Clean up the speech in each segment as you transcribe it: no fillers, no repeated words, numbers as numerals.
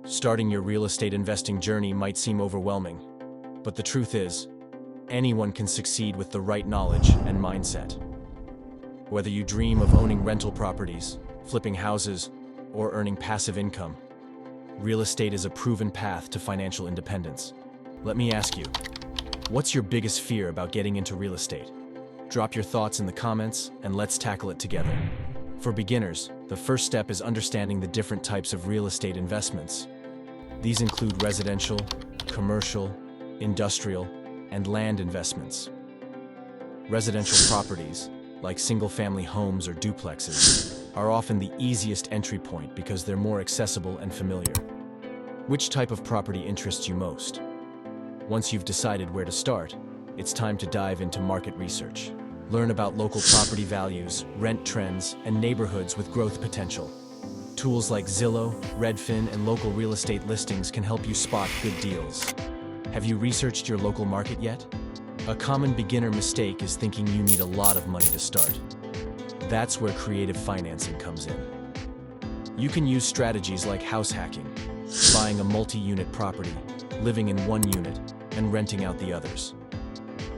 Starting your real estate investing journey might seem overwhelming, but the truth is, anyone can succeed with the right knowledge and mindset. Whether you dream of owning rental properties, flipping houses, or earning passive income, real estate is a proven path to financial independence. Let me ask you, what's your biggest fear about getting into real estate? Drop your thoughts in the comments and let's tackle it together. For beginners, the first step is understanding the different types of real estate investments. These include residential, commercial, industrial, and land investments. Residential properties, like single-family homes or duplexes, are often the easiest entry point because they're more accessible and familiar. Which type of property interests you most? Once you've decided where to start, it's time to dive into market research. Learn about local property values, rent trends, and neighborhoods with growth potential. Tools like Zillow, Redfin, and local real estate listings can help you spot good deals. Have you researched your local market yet? A common beginner mistake is thinking you need a lot of money to start. That's where creative financing comes in. You can use strategies like house hacking, buying a multi-unit property, living in one unit, and renting out the others.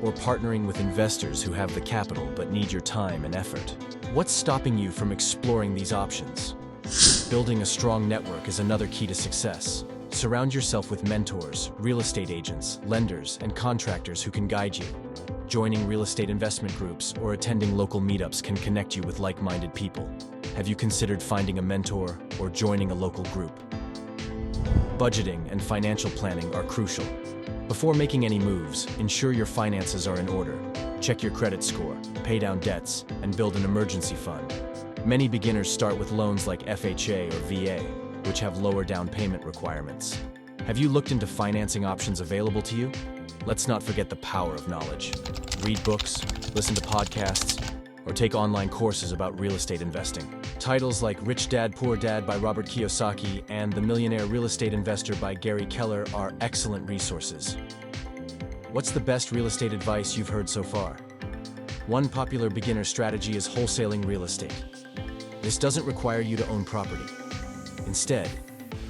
Or partnering with investors who have the capital but need your time and effort. What's stopping you from exploring these options? Building a strong network is another key to success. Surround yourself with mentors, real estate agents, lenders, and contractors who can guide you. Joining real estate investment groups or attending local meetups can connect you with like-minded people. Have you considered finding a mentor or joining a local group? Budgeting and financial planning are crucial. Before making any moves, ensure your finances are in order. Check your credit score, pay down debts, and build an emergency fund. Many beginners start with loans like FHA or VA, which have lower down payment requirements. Have you looked into financing options available to you? Let's not forget the power of knowledge. Read books, listen to podcasts, or take online courses about real estate investing. Titles like Rich Dad, Poor Dad by Robert Kiyosaki and The Millionaire Real Estate Investor by Gary Keller are excellent resources. What's the best real estate advice you've heard so far? One popular beginner strategy is wholesaling real estate. This doesn't require you to own property. Instead,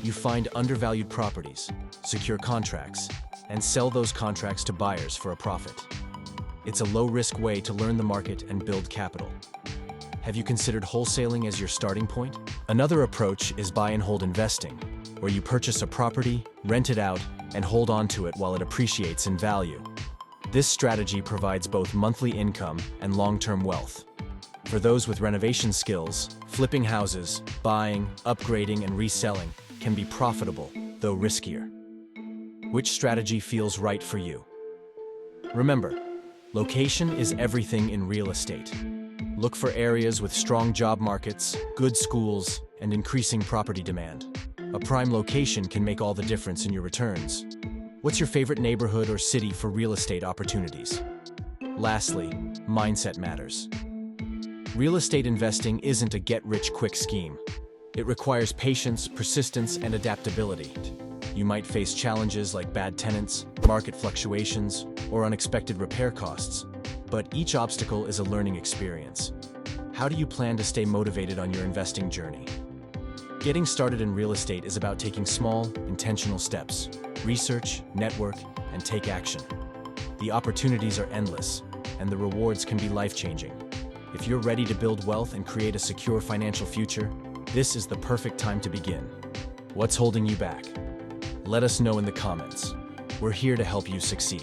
you find undervalued properties, secure contracts, and sell those contracts to buyers for a profit. It's a low-risk way to learn the market and build capital. Have you considered wholesaling as your starting point? Another approach is buy and hold investing, where you purchase a property, rent it out, and hold on to it while it appreciates in value. This strategy provides both monthly income and long-term wealth. For those with renovation skills, flipping houses, buying, upgrading, and reselling can be profitable, though riskier. Which strategy feels right for you? Remember, location is everything in real estate. Look for areas with strong job markets, good schools, and increasing property demand. A prime location can make all the difference in your returns. What's your favorite neighborhood or city for real estate opportunities? Lastly, mindset matters. Real estate investing isn't a get-rich-quick scheme. It requires patience, persistence, and adaptability. You might face challenges like bad tenants, market fluctuations, or unexpected repair costs, but each obstacle is a learning experience. How do you plan to stay motivated on your investing journey? Getting started in real estate is about taking small, intentional steps. Research, network, and take action. The opportunities are endless, and the rewards can be life-changing. If you're ready to build wealth and create a secure financial future, this is the perfect time to begin. What's holding you back? Let us know in the comments. We're here to help you succeed.